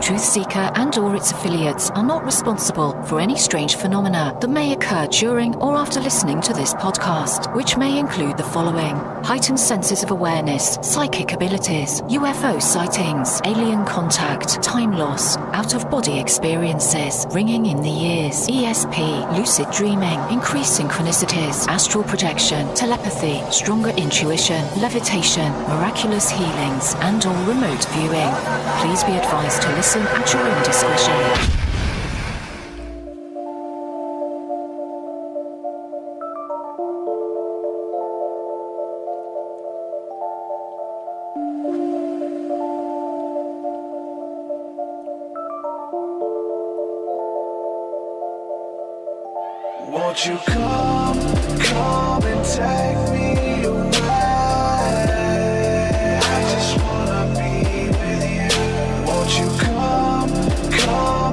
TruthSeekah and or its affiliates are not responsible for any strange phenomena that may occur during or after listening to this podcast, which may include the following: heightened senses of awareness, psychic abilities, UFO sightings, alien contact, time loss, out-of-body experiences, ringing in the ears, ESP, lucid dreaming, increased synchronicities, astral projection, telepathy, stronger intuition, levitation, miraculous healings, and or remote viewing. Please be advised to listen at your own discretion. Won't you come and take me away? I just wanna be with you. Won't you come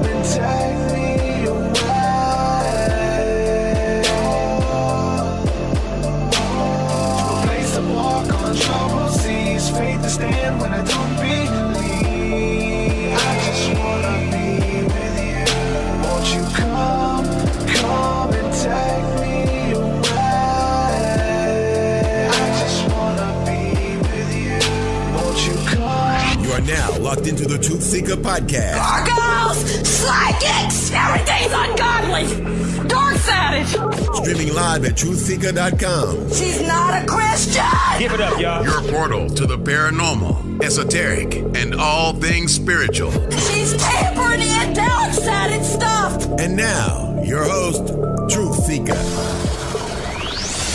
and take me away? To a place to walk on troubled seas, faith to stand when I don't believe. I just wanna be with you. Won't you come and take me away? I just wanna be with you. Won't you come? You are now locked into the TruthSeekah podcast. Gargoyles! Psychics! Everything's ungodly! Dark savage! Streaming live at TruthSeekah.com. She's not a Christian! Give it up, y'all. Your portal to the paranormal, esoteric, and all things spiritual. She's tampering in dark-sided stuff! And now, your host, TruthSeekah.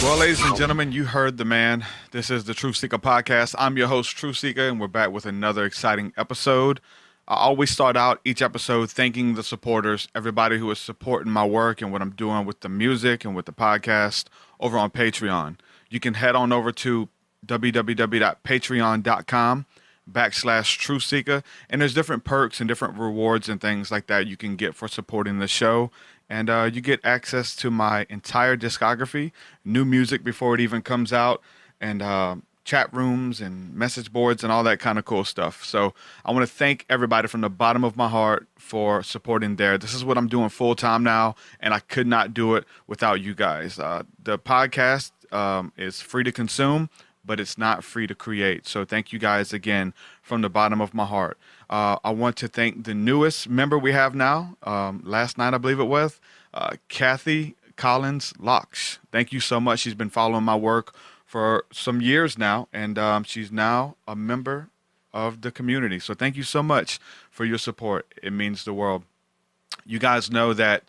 Well, ladies and gentlemen, you heard the man. This is the TruthSeekah podcast. I'm your host, TruthSeekah, and we're back with another exciting episode. I always start out each episode thanking the supporters, everybody who is supporting my work and what I'm doing with the music and with the podcast over on Patreon. You can head on over to www.patreon.com/TruthSeekah, and there's different perks and different rewards and things like that you can get for supporting the show. And you get access to my entire discography, new music before it even comes out, and chat rooms and message boards and all that kind of cool stuff. So I want to thank everybody from the bottom of my heart for supporting there. This is what I'm doing full time now, and I could not do it without you guys. The podcast is free to consume, but it's not free to create. So thank you guys again from the bottom of my heart. I want to thank the newest member we have now, last night I believe it was, Kathy Collins Locks. Thank you so much. She's been following my work for some years now, and she's now a member of the community. So thank you so much for your support. It means the world. You guys know that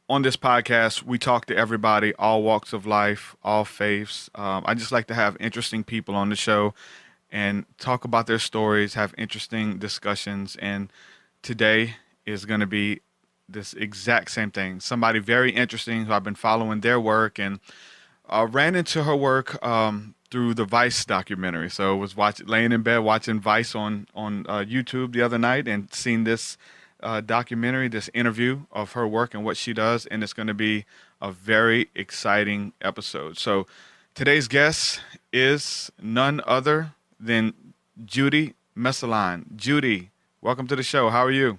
on this podcast, we talk to everybody, all walks of life, all faiths. I just like to have interesting people on the show and talk about their stories, have interesting discussions. And today is going to be this exact same thing. Somebody very interesting who I've been following their work, and ran into her work through the Vice documentary. So I was laying in bed watching Vice on YouTube the other night and seen this documentary, this interview of her work and what she does, and it's going to be a very exciting episode. So today's guest is none other than Judy Messoline. Judy, welcome to the show. How are you?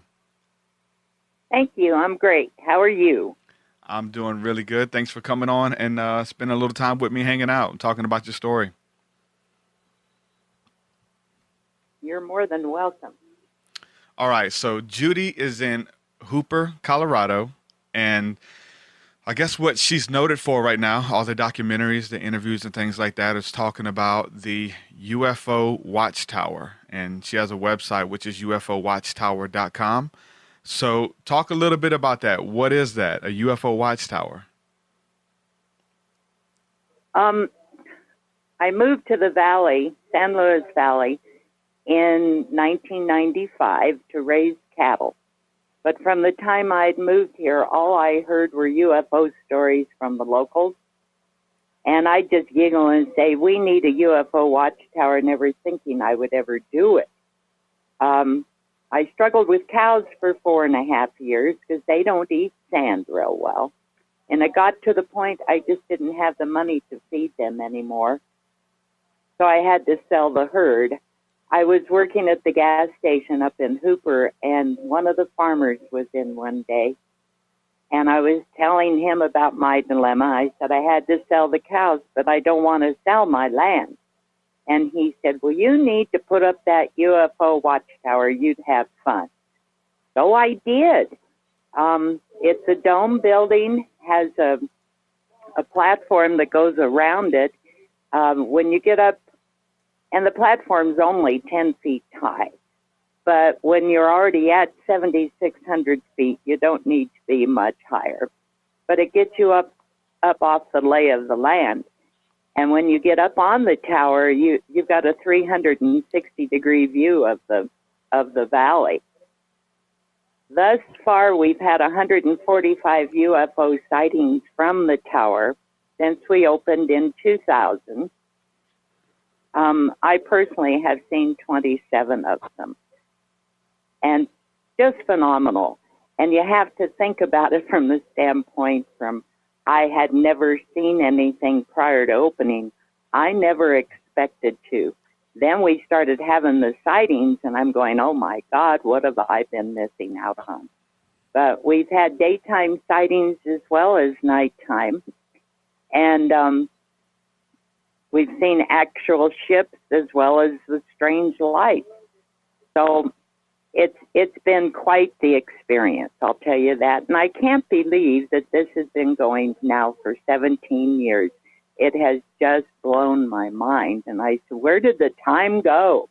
Thank you. I'm great. How are you? I'm doing really good. Thanks for coming on and spending a little time with me hanging out and talking about your story. You're more than welcome. All right. So Judy is in Hooper, Colorado, and I guess what she's noted for right now, all the documentaries, the interviews and things like that, is talking about the UFO Watchtower. And she has a website, which is UFOWatchtower.com. So talk a little bit about that. What is that, a UFO Watchtower? I moved to the Valley, San Luis Valley, in 1995 to raise cattle. But from the time I'd moved here, all I heard were UFO stories from the locals. And I'd just giggle and say, we need a UFO watchtower, never thinking I would ever do it. I struggled with cows for 4.5 years because they don't eat sand real well. And it got to the point I just didn't have the money to feed them anymore. So I had to sell the herd. I was working at the gas station up in Hooper, and one of the farmers was in one day, and I was telling him about my dilemma. I said I had to sell the cows, but I don't want to sell my land. And he said, well, you need to put up that UFO Watchtower. You'd have fun. So I did. It's a dome building, has a platform that goes around it. When you get up, and the platform's only 10 feet high. But when you're already at 7,600 feet, you don't need to be much higher. But it gets you up off the lay of the land. And when you get up on the tower, you've got a 360-degree view of the valley. Thus far, we've had 145 UFO sightings from the tower since we opened in 2000. I personally have seen 27 of them, and just phenomenal. And you have to think about it from the standpoint from I had never seen anything prior to opening. I never expected to. Then we started having the sightings, and I'm going, oh, my God, what have I been missing out on? But we've had daytime sightings as well as nighttime. And we've seen actual ships as well as the strange lights. So it's been quite the experience, I'll tell you that. And I can't believe that this has been going now for 17 years. It has just blown my mind. And I said, where did the time go?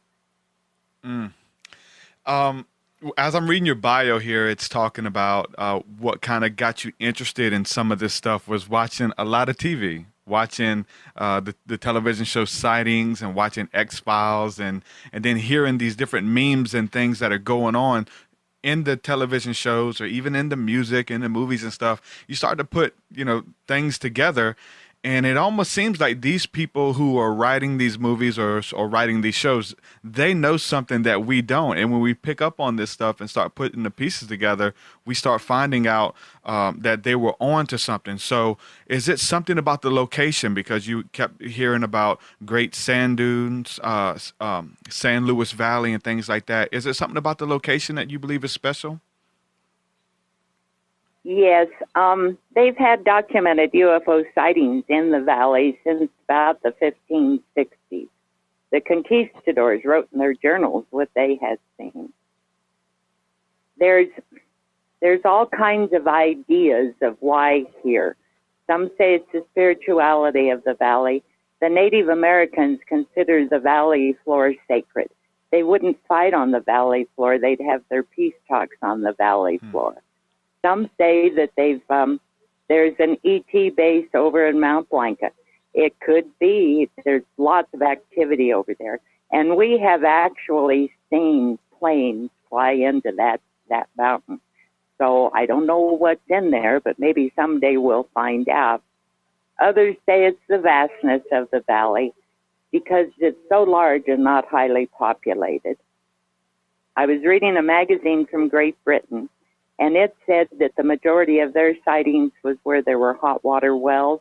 As I'm reading your bio here, it's talking about what kind of got you interested in some of this stuff was watching a lot of TV, watching the television show Sightings and watching X-Files and then hearing these different memes and things that are going on in the television shows or even in the music and the movies and stuff. You start to put, things together. And it almost seems like these people who are writing these movies or writing these shows, they know something that we don't. And when we pick up on this stuff and start putting the pieces together, we start finding out that they were on to something. So is it something about the location? Because you kept hearing about great sand dunes, San Luis Valley and things like that. Is it something about the location that you believe is special? Yes, they've had documented UFO sightings in the valley since about the 1560s. The conquistadors wrote in their journals what they had seen. There's all kinds of ideas of why here. Some say it's the spirituality of the valley. The Native Americans consider the valley floor sacred. They wouldn't fight on the valley floor. They'd have their peace talks on the valley floor. Some say that there's an ET base over in Mount Blanca. It could be. There's lots of activity over there. And we have actually seen planes fly into that mountain. So I don't know what's in there, but maybe someday we'll find out. Others say it's the vastness of the valley because it's so large and not highly populated. I was reading a magazine from Great Britain, and it said that the majority of their sightings was where there were hot water wells.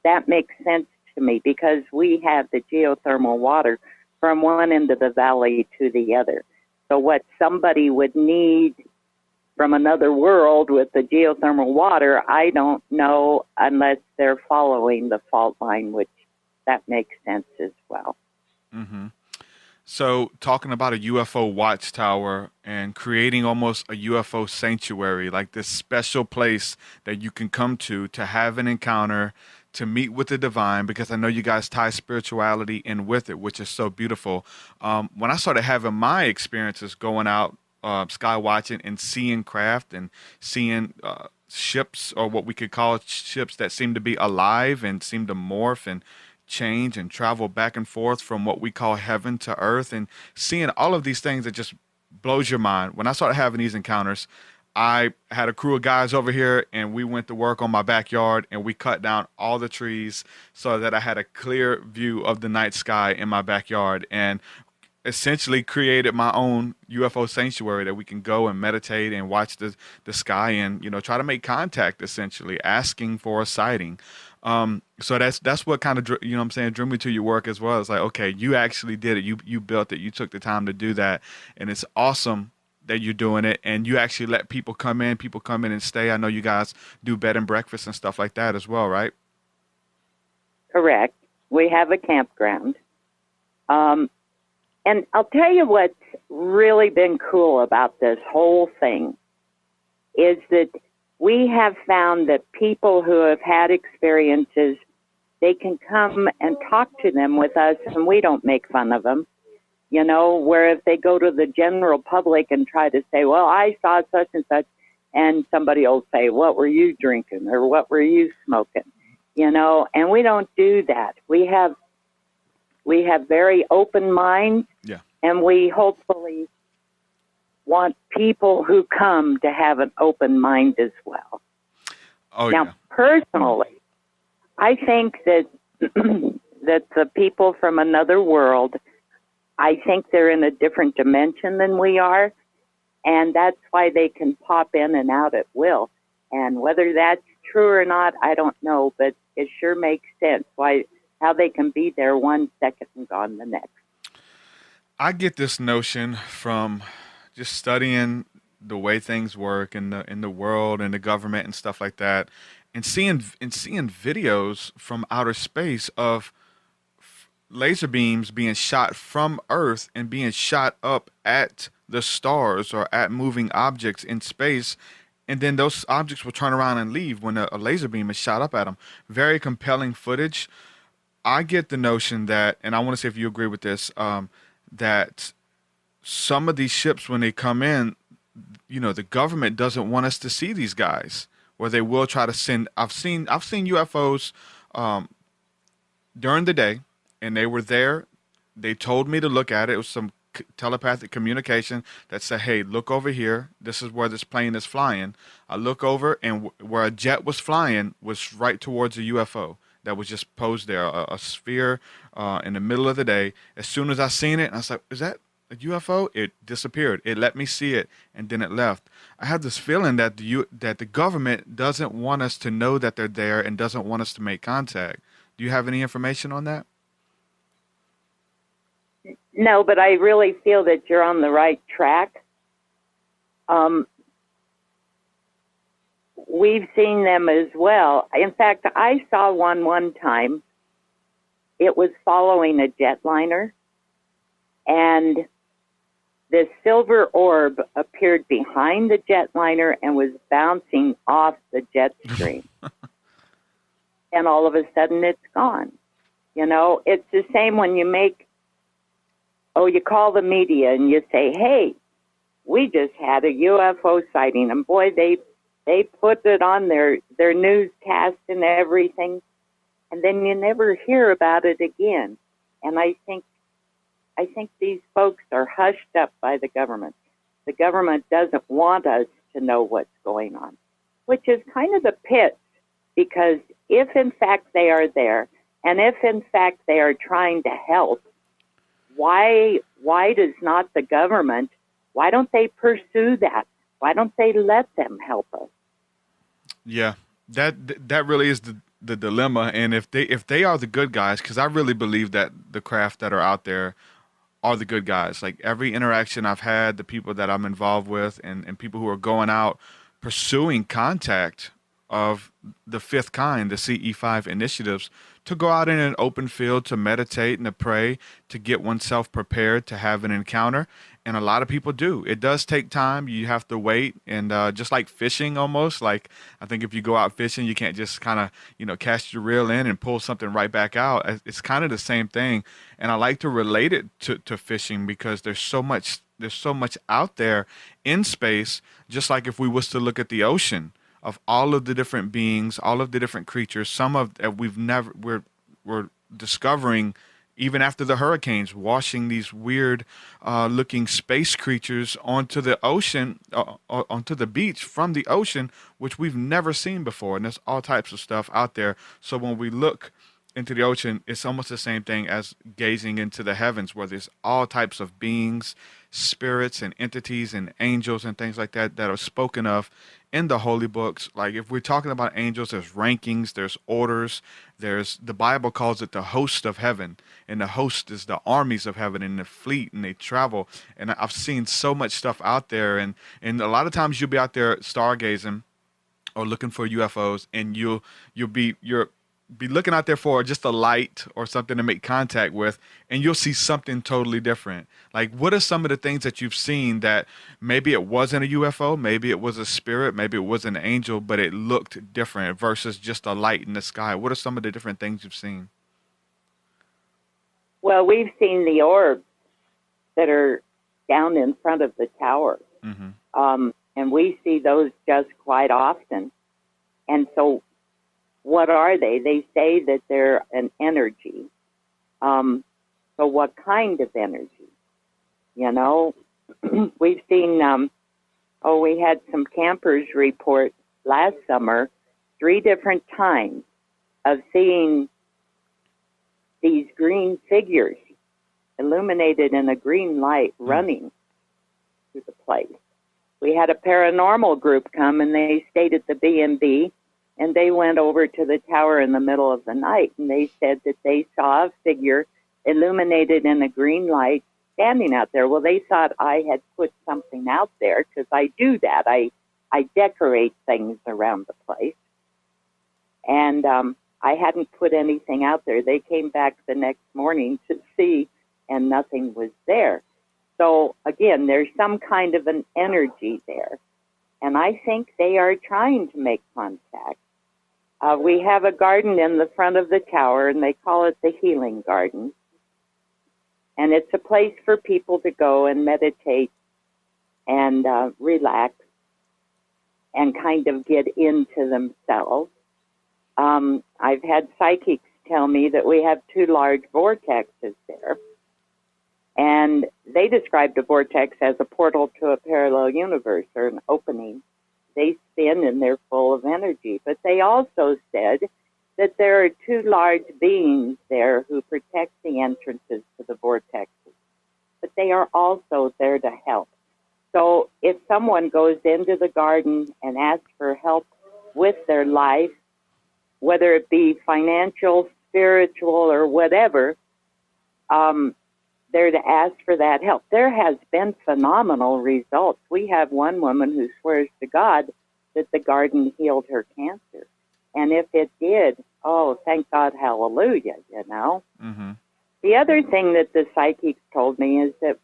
That makes sense to me because we have the geothermal water from one end of the valley to the other. So what somebody would need from another world with the geothermal water, I don't know unless they're following the fault line, which that makes sense as well. Mm-hmm. So talking about a UFO watchtower and creating almost a UFO sanctuary, like this special place that you can come to have an encounter, to meet with the divine, because I know you guys tie spirituality in with it, which is so beautiful. When I started having my experiences going out sky watching and seeing craft and seeing ships, or what we could call ships that seem to be alive and seem to morph and change and travel back and forth from what we call heaven to earth, and seeing all of these things that just blows your mind. When I started having these encounters, I had a crew of guys over here and we went to work on my backyard and we cut down all the trees so that I had a clear view of the night sky in my backyard, and essentially created my own UFO sanctuary that we can go and meditate and watch the sky and, try to make contact, essentially asking for a sighting. So that's what kind of, you know what I'm saying, drew me to your work as well. It's like, okay, you actually did it. You built it. You took the time to do that. And it's awesome that you're doing it. And you actually let people come in and stay. I know you guys do bed and breakfast and stuff like that as well, right? Correct. We have a campground. And I'll tell you what's really been cool about this whole thing is that we have found that people who have had experiences, they can come and talk to them with us, and we don't make fun of them. You know, where if they go to the general public and try to say, well, I saw such and such, and somebody will say, what were you drinking or what were you smoking? You know, and we don't do that. We have very open minds, Yeah. and we hopefully want people who come to have an open mind as well. Oh, now, yeah. personally, I think that that the people from another world, I think they're in a different dimension than we are, and that's why they can pop in and out at will. And whether that's true or not, I don't know, but it sure makes sense how they can be there 1 second and gone the next. I get this notion from just studying the way things work in the world and the government and stuff like that, and seeing videos from outer space of laser beams being shot from Earth and being shot up at the stars or at moving objects in space, and then those objects will turn around and leave when a laser beam is shot up at them. Very compelling footage. I get the notion that, and I want to see if you agree with this, that some of these ships, when they come in, you know, the government doesn't want us to see these guys, where they will try to send. I've seen UFOs during the day, and they were there. They told me to look at it. It was some telepathic communication that said, "Hey, look over here. This is where this plane is flying." I look over, and where a jet was flying was right towards a UFO that was just posed there, a sphere in the middle of the day. As soon as I seen it, I was like, "Is that a UFO?" It disappeared. It let me see it, and then it left. I have this feeling that the government doesn't want us to know that they're there and doesn't want us to make contact. Do you have any information on that? No, but I really feel that you're on the right track. We've seen them as well. In fact, I saw one time. It was following a jetliner, and this silver orb appeared behind the jetliner and was bouncing off the jet stream. And all of a sudden, it's gone. You know, it's the same when you call the media and you say, hey, we just had a UFO sighting. And boy, they put it on their newscast and everything. And then you never hear about it again. And I think these folks are hushed up by the government. The government doesn't want us to know what's going on, which is kind of the pits, because if in fact they are there, and if in fact they are trying to help, why does not the government, why don't they pursue that? Why don't they let them help us? Yeah, that really is the dilemma. And if they are the good guys, because I really believe that the craft that are out there are the good guys. Like every interaction I've had, the people that I'm involved with, and people who are going out pursuing contact of the fifth kind, the CE5 initiatives, to go out in an open field, to meditate and to pray, to get oneself prepared to have an encounter. And a lot of people do. It does take time. You have to wait. And just like fishing almost, like I think if you go out fishing, you can't just kind of, cast your reel in and pull something right back out. It's kind of the same thing. And I like to relate it to fishing, because there's so much out there in space, just like if we was to look at the ocean, of all of the different beings, all of the different creatures, some of that we're discovering even after the hurricanes, washing these weird looking space creatures onto the ocean, onto the beach from the ocean, which we've never seen before. And there's all types of stuff out there. So when we look into the ocean, it's almost the same thing as gazing into the heavens, where there's all types of beings, spirits and entities and angels and things like that that are spoken of in the holy books. Like if we're talking about angels, there's rankings, there's orders, there's, the Bible calls it the host of heaven, and the host is the armies of heaven and the fleet, and they travel. And I've seen so much stuff out there, and a lot of times you'll be out there stargazing or looking for UFOs, and you'll be looking out there for just a light or something to make contact with, and you'll see something totally different. Like, what are some of the things that you've seen that maybe it wasn't a UFO, maybe it was a spirit, maybe it was an angel, but it looked different versus just a light in the sky? What are some of the different things you've seen? Well, we've seen the orbs that are down in front of the tower. And we see those just quite often. And so what are they? They say that they're an energy. So what kind of energy? You know, we've seen, we had some campers report last summer 3 different times of seeing these green figures illuminated in a green light running through the place. We had a paranormal group come, and they stayed at the B&B, and they went over to the tower in the middle of the night, and they said that they saw a figure illuminated in a green light standing out there. Well, they thought I had put something out there, because I do that. I decorate things around the place. And I hadn't put anything out there. They came back the next morning to see, and nothing was there. So, again, there's some kind of an energy there. And I think they are trying to make contact. We have a garden in the front of the tower, and they call it the Healing Garden. And it's a place for people to go and meditate and relax and kind of get into themselves. I've had psychics tell me that we have 2 large vortexes there. And they described a vortex as a portal to a parallel universe, or an opening. They spin and they're full of energy. But they also said that there are 2 large beings there who protect the entrances to the vortexes. But they are also there to help. So if someone goes into the garden and asks for help with their life, whether it be financial, spiritual, or whatever, they're to ask for that help. There has been phenomenal results. We have one woman who swears to God that the garden healed her cancer. And if it did, oh, thank God, hallelujah, you know. Mm-hmm. The other thing that the psychics told me is that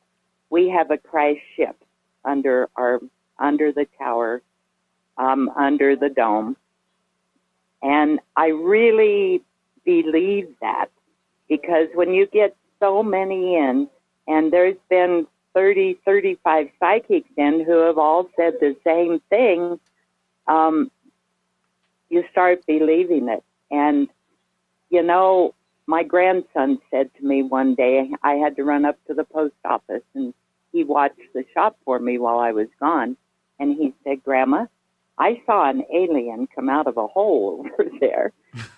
we have a crashed ship under the tower, under the dome. And I really believe that, because when you get so many in, and there's been 30, 35 psychics in who have all said the same thing, you start believing it. And, you know, my grandson said to me one day, I had to run up to the post office, and he watched the shop for me while I was gone. And he said, Grandma, I saw an alien come out of a hole over there.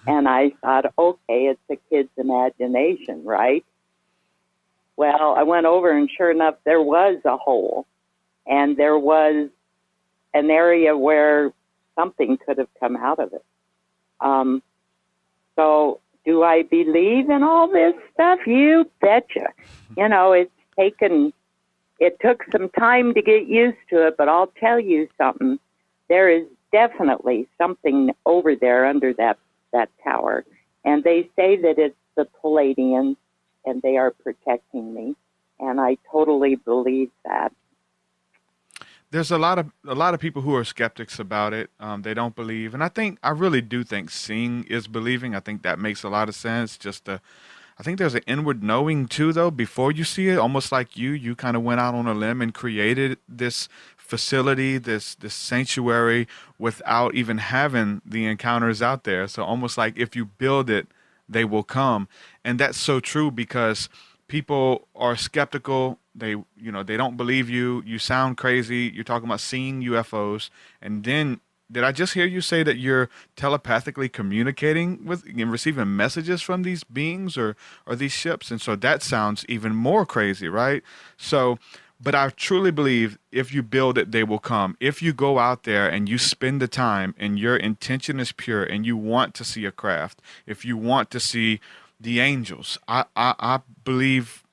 And I thought, okay, it's a kid's imagination, right? Well, I went over, and sure enough, there was a hole. And there was an area where something could have come out of it. So do I believe in all this stuff? You betcha. You know, it took some time to get used to it, but I'll tell you something. There is definitely something over there under that tower. And they say that it's the Palladians, and they are protecting me. And I totally believe that. There's a lot of people who are skeptics about it. They don't believe, and I really do think seeing is believing. I think that makes a lot of sense. I think there's an inward knowing too, though. Before you see it, almost like you kind of went out on a limb and created this facility, this sanctuary, without even having the encounters out there. So almost like if you build it, they will come, and that's so true, because people are skeptical. They don't believe you. You sound crazy. You're talking about seeing UFOs, and then did I just hear you say that you're telepathically communicating with and receiving messages from these beings or these ships? And so that sounds even more crazy, right? So, but I truly believe if you build it, they will come. If you go out there and you spend the time and your intention is pure and you want to see a craft, if you want to see the angels, I believe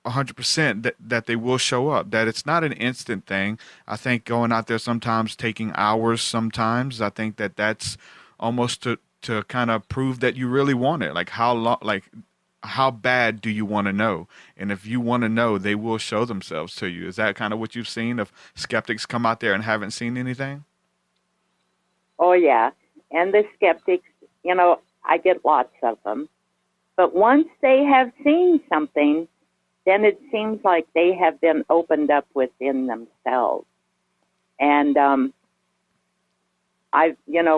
100% that they will show up, that it's not an instant thing. I think going out there sometimes taking hours sometimes. I think that that's almost to kind of prove that you really want it. Like how long, like how bad do you want to know? And if you want to know, they will show themselves to you. Is that kind of what you've seen of skeptics come out there and haven't seen anything? Oh, yeah. And the skeptics, I get lots of them. But once they have seen something, then it seems like they have been opened up within themselves. And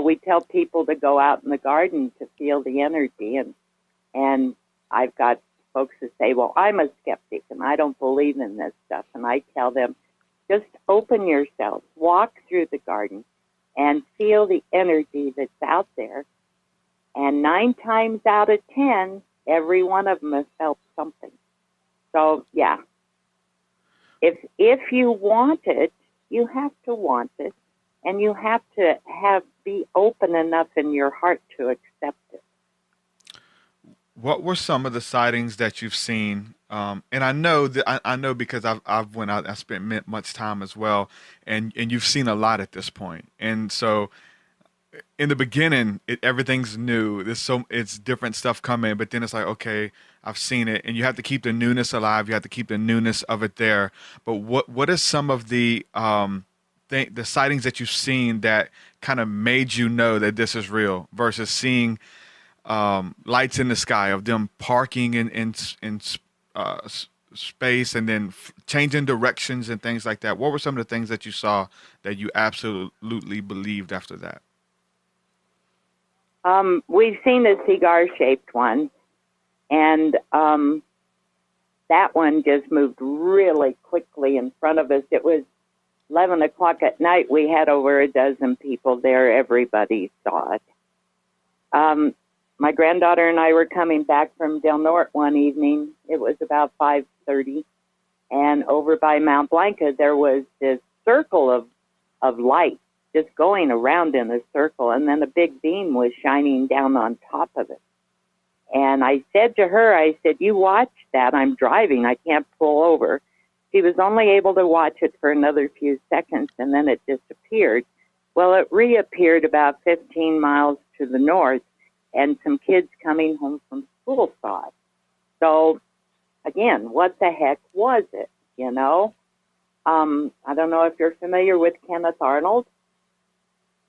we tell people to go out in the garden to feel the energy. And I've got folks who say, well, I'm a skeptic and I don't believe in this stuff. And I tell them, just open yourself, walk through the garden and feel the energy that's out there. And 9 times out of 10, every one of them has felt something. So, yeah, if you want it, you have to want it, and you have to be open enough in your heart to accept it. What were some of the sightings that you've seen? And I know that I know because I've went out, I spent much time as well, and you've seen a lot at this point, and so. In the beginning, everything's new. It's different stuff coming, but then it's like, okay, I've seen it, and you have to keep the newness alive. You have to keep the newness of it there. But what is some of the sightings that you've seen that kind of made you know that this is real versus seeing lights in the sky of them parking in space and then changing directions and things like that? What were some of the things that you saw that you absolutely believed after that? We've seen a cigar-shaped one, and that one just moved really quickly in front of us. It was 11 o'clock at night. We had over a dozen people there. Everybody saw it. My granddaughter and I were coming back from Del Norte one evening. It was about 5:30, and over by Mount Blanca, there was this circle of light just going around in a circle, and then a big beam was shining down on top of it. And I said to her, I said, you watch that. I'm driving. I can't pull over. She was only able to watch it for another few seconds, and then it disappeared. Well, it reappeared about 15 miles to the north, and some kids coming home from school saw it. So, again, what the heck was it, I don't know if you're familiar with Kenneth Arnold,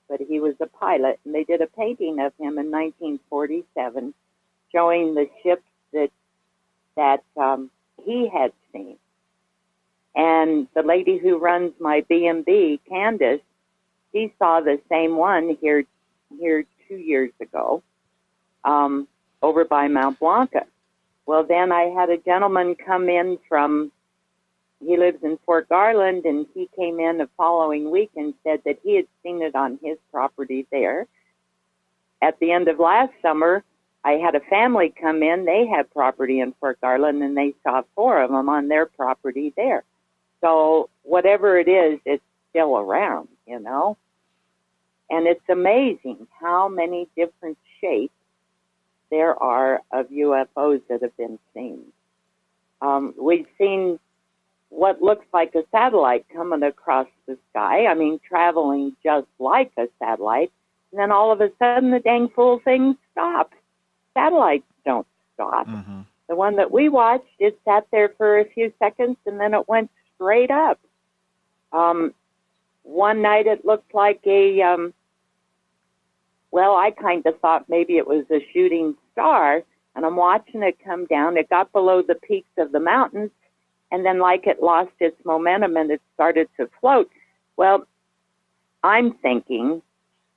but he was a pilot, and they did a painting of him in 1947 showing the ships that he had seen. And the lady who runs my B&B, Candace, she saw the same one here 2 years ago over by Mount Blanca. Well, then I had a gentleman come in he lives in Fort Garland, and he came in the following week and said that he had seen it on his property there. At the end of last summer, I had a family come in. They had property in Fort Garland, and they saw 4 of them on their property there. So whatever it is, it's still around, And it's amazing how many different shapes there are of UFOs that have been seen. We've seen what looks like a satellite coming across the sky. I mean, traveling just like a satellite. And then all of a sudden, the dang fool thing stops. Satellites don't stop. Mm-hmm. The one that we watched, it sat there for a few seconds, and then it went straight up. One night, it looked like I kind of thought maybe it was a shooting star, and I'm watching it come down. It got below the peaks of the mountains, and then like it lost its momentum and it started to float. Well, I'm thinking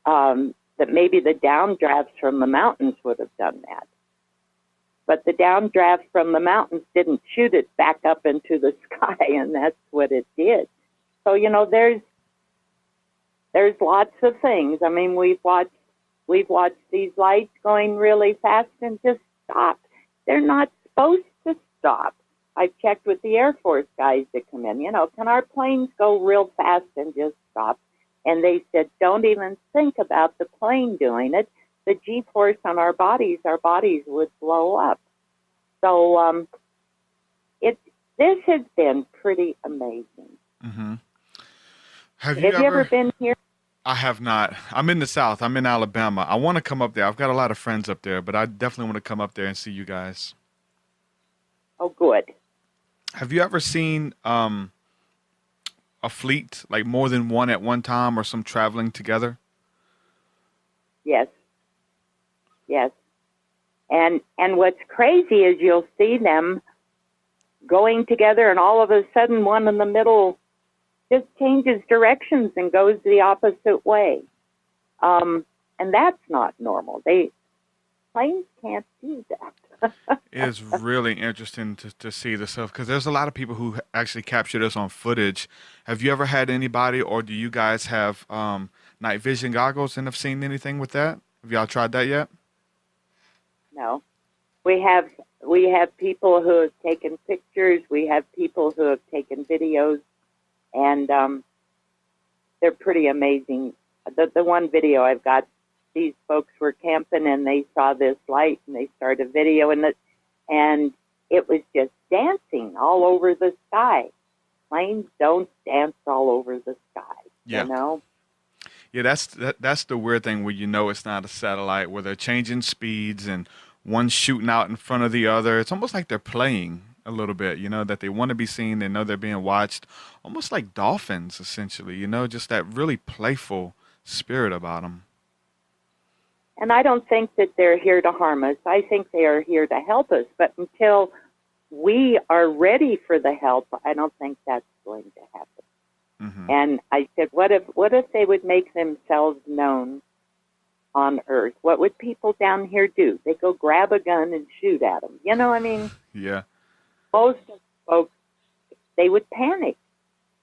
that maybe the downdrafts from the mountains would have done that. But the downdraft from the mountains didn't shoot it back up into the sky, and that's what it did. So, there's lots of things. I mean, we've watched these lights going really fast and just stop. They're not supposed to stop. I've checked with the Air Force guys that come in, can our planes go real fast and just stop? And they said, don't even think about the plane doing it. The G-force on our bodies would blow up. So this has been pretty amazing. Mm-hmm. Have you ever been here? I have not. I'm in the South. I'm in Alabama. I want to come up there. I've got a lot of friends up there, but I definitely want to come up there and see you guys. Oh, good. Have you ever seen a fleet, like more than one at one time, or some traveling together? Yes. Yes. And what's crazy is you'll see them going together, and all of a sudden one in the middle just changes directions and goes the opposite way. And that's not normal. Planes can't do that. It is really interesting to see this stuff, because there's a lot of people who actually capture this on footage. Have you ever had anybody, or do you guys have night vision goggles and have seen anything with that? Have y'all tried that yet? No. We have people who have taken pictures. We have people who have taken videos, and they're pretty amazing. The one video I've got, these folks were camping and they saw this light and they started videoing it, and it was just dancing all over the sky. Planes don't dance all over the sky, Yeah. Yeah, that's the weird thing where it's not a satellite, where they're changing speeds and one's shooting out in front of the other. It's almost like they're playing a little bit, that they want to be seen. They know they're being watched, almost like dolphins, essentially, just that really playful spirit about them. And I don't think that they're here to harm us. I think they are here to help us. But until we are ready for the help, I don't think that's going to happen. Mm-hmm. And I said, what if they would make themselves known on Earth? What would people down here do? They go grab a gun and shoot at them. Yeah. Most of the folks, they would panic.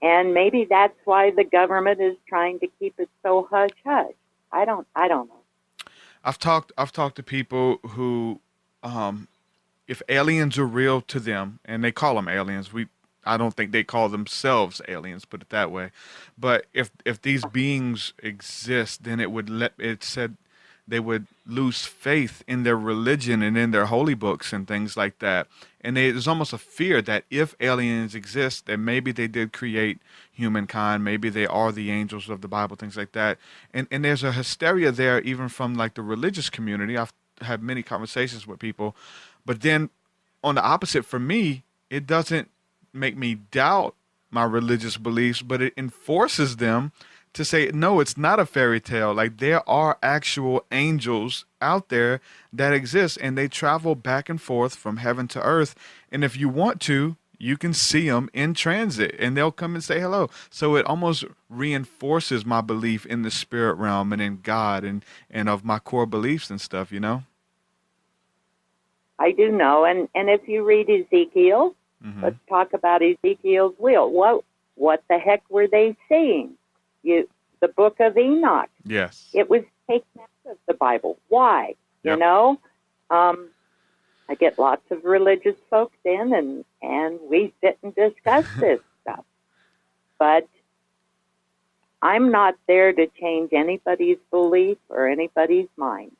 And maybe that's why the government is trying to keep it so hush-hush. I don't know. I've talked to people who, if aliens are real to them, and they call them aliens, I don't think they call themselves aliens, put it that way. But if these beings exist, then it said they would lose faith in their religion and in their holy books and things like that. And there's almost a fear that if aliens exist, then maybe they did create humankind, maybe they are the angels of the Bible, things like that. And there's a hysteria there, even from like the religious community. I've had many conversations with people, but then on the opposite, for me, it doesn't make me doubt my religious beliefs, but it enforces them to say, no, it's not a fairy tale. Like, there are actual angels out there that exist, and they travel back and forth from heaven to earth. And if you want to, you can see them in transit, and they'll come and say hello. So it almost reinforces my belief in the spirit realm and in God and of my core beliefs and stuff, I do know. And if you read Ezekiel, mm-hmm. Let's talk about Ezekiel's wheel. What the heck were they seeing? The book of Enoch. Yes. It was taken out of the Bible. Why? Yep. I get lots of religious folks in, and we sit and discuss this stuff. But I'm not there to change anybody's belief or anybody's mind.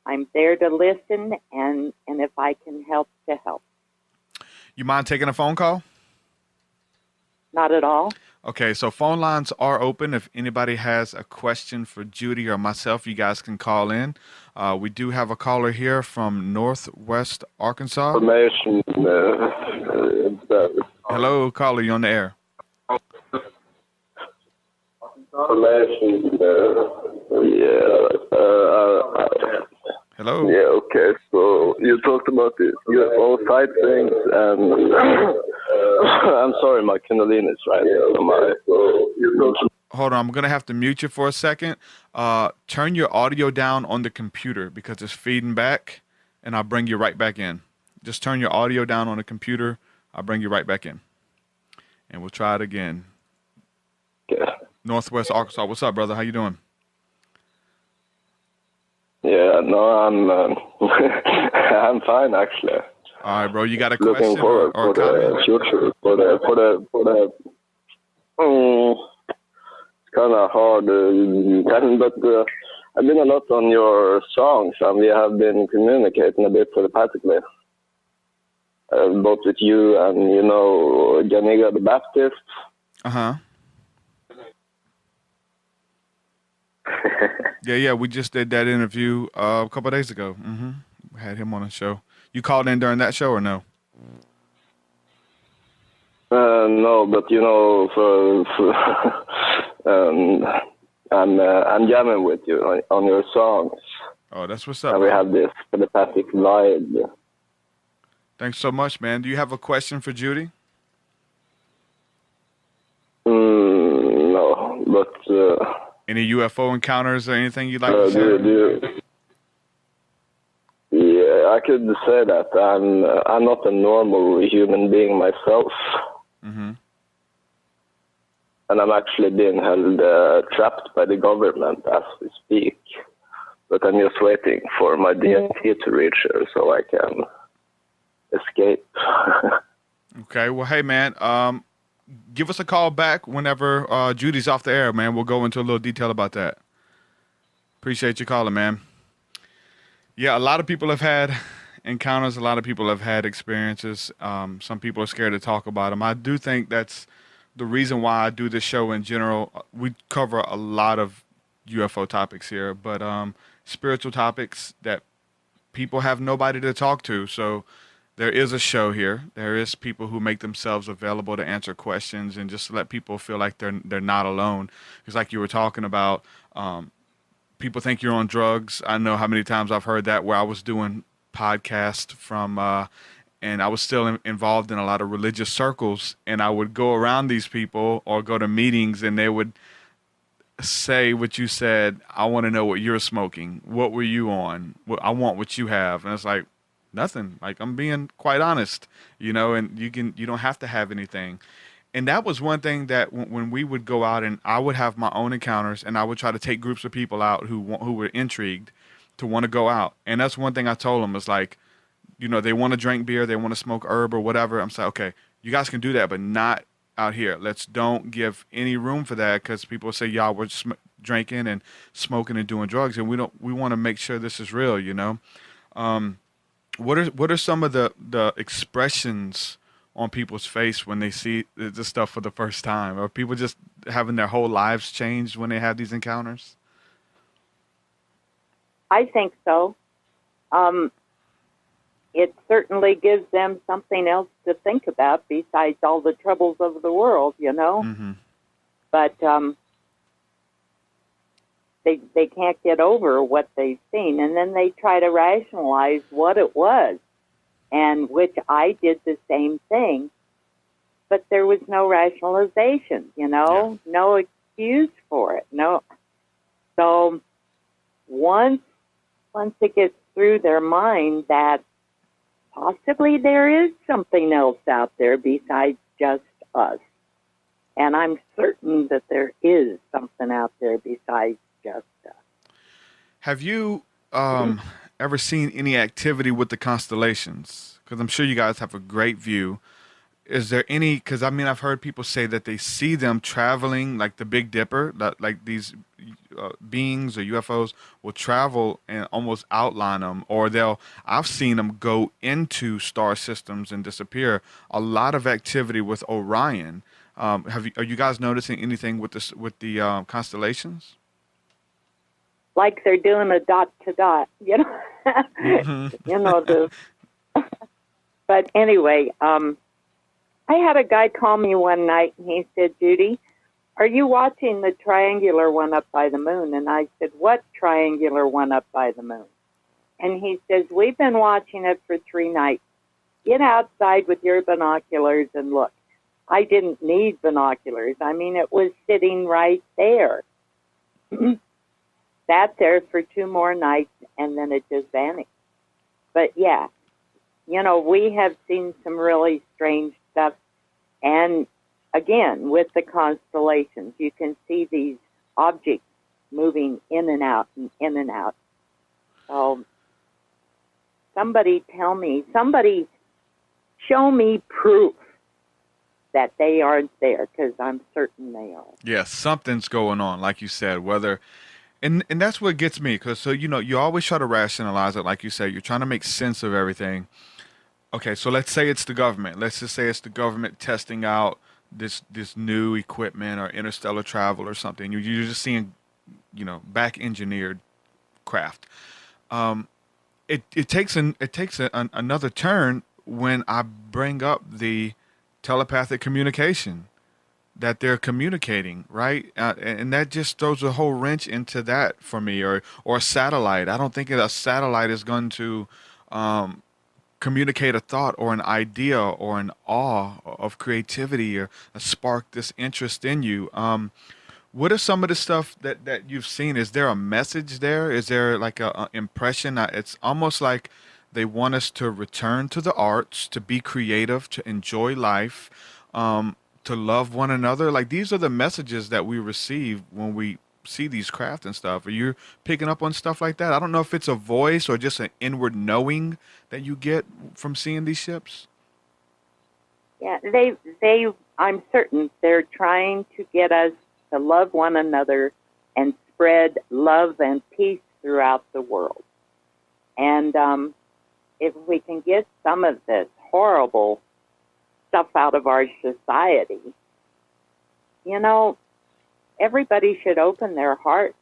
I'm there to listen, and if I can help, to help. You mind taking a phone call? Not at all. Okay, so phone lines are open. If anybody has a question for Judy or myself, you guys can call in. We do have a caller here from Northwest Arkansas. Hello, caller, you on the air. Hello? Yeah, okay. So you talked about the UFO sightings, and I'm sorry, my Kundalini is right. Hold on, I'm going to have to mute you for a second. Turn your audio down on the computer because it's feeding back, and I'll bring you right back in. Just turn your audio down on the computer. I'll bring you right back in. And we'll try it again. Yeah. Northwest Arkansas. What's up, brother? How you doing? Yeah, no, I'm I'm fine actually. All right, bro. You got a Looking question forward or for a comment? the future, for the. It's kind of hard, but I've been a lot on your songs, and we have been communicating a bit telepathically, both with you and Janiga the Baptist. Uh-huh. Yeah. We just did that interview a couple of days ago. We had him on the show. You called in during that show or no? No, but I'm jamming with you on your songs. Oh, that's what's up. And we have this telepathic vibe. Thanks so much, man. Do you have a question for Judy? No, but any UFO encounters or anything you'd like to share? Yeah, I could say that I'm not a normal human being myself. Mm-hmm. And I'm actually being held trapped by the government as we speak. But I'm just waiting for my DNT to reach her so I can escape. Okay, well, hey, man, give us a call back whenever Judy's off the air, man. We'll go into a little detail about that. Appreciate you calling, man. Yeah, a lot of people have had encounters. A lot of people have had experiences. Some people are scared to talk about them. I do think that's the reason why I do this show in general. We cover a lot of UFO topics here, but spiritual topics that people have nobody to talk to. So there is a show here. There is people who make themselves available to answer questions and just let people feel like they're not alone. Because like you were talking about, people think you're on drugs. I know how many times I've heard that where I was doing podcast from, and I was still involved in a lot of religious circles, and I would go around these people or go to meetings, and they would say what you said. I want to know what you're smoking. What were you on? I want what you have. And it's like, nothing. Like, I'm being quite honest, and you don't have to have anything. And that was one thing that when we would go out and I would have my own encounters and I would try to take groups of people out who were intrigued to want to go out. And that's one thing I told them is like, they want to drink beer, they want to smoke herb or whatever. I'm saying, okay, you guys can do that, but not out here. Let's don't give any room for that because people say, y'all were drinking and smoking and doing drugs. And we want to make sure this is real, What are some of the expressions on people's face when they see this stuff for the first time? Are people just having their whole lives changed when they have these encounters? I think so. It certainly gives them something else to think about besides all the troubles of the world, Mm-hmm. But they can't get over what they've seen, and then they try to rationalize what it was, and which I did the same thing, but there was no rationalization, no excuse for it, no. So once it gets through their mind that possibly there is something else out there besides just us, and I'm certain that there is something out there besides just us. Have you ever seen any activity with the constellations? Because I'm sure you guys have a great view. Is there any, because I've heard people say that they see them traveling like the Big Dipper, that like these beings or UFOs will travel and almost outline them, or I've seen them go into star systems and disappear. A lot of activity with Orion. Are you guys noticing anything with the constellations? Like they're doing a dot to dot, Mm-hmm. But anyway, I had a guy call me one night, and he said, Judy, are you watching the triangular one up by the moon? And I said, what triangular one up by the moon? And he says, we've been watching it for 3 nights. Get outside with your binoculars and look. I didn't need binoculars. It was sitting right there. Sat there for 2 more nights, and then it just vanished. But yeah, we have seen some really strange stuff. And again, with the constellations, you can see these objects moving in and out and in and out. So somebody show me proof that they aren't there, because I'm certain they are. Yes, something's going on, like you said, whether, and that's what gets me, because, so, you always try to rationalize it, like you said, you're trying to make sense of everything. Okay, so let's say it's the government. Let's just say it's the government testing out this new equipment or interstellar travel or something. You're just seeing, back engineered craft. It takes another turn when I bring up the telepathic communication, that they're communicating, right? And that just throws a whole wrench into that for me. Or a satellite. I don't think a satellite is going to communicate a thought or an idea or an awe of creativity or spark this interest in you. What are some of the stuff that you've seen? Is there a message there? Is there like a impression? It's almost like they want us to return to the arts, to be creative, to enjoy life, to love one another. Like, these are the messages that we receive when we see these craft and stuff. Are you picking up on stuff like that? I don't know if it's a voice or just an inward knowing that you get from seeing these ships. Yeah, I'm certain they're trying to get us to love one another and spread love and peace throughout the world. And if we can get some of this horrible stuff out of our society, everybody should open their hearts.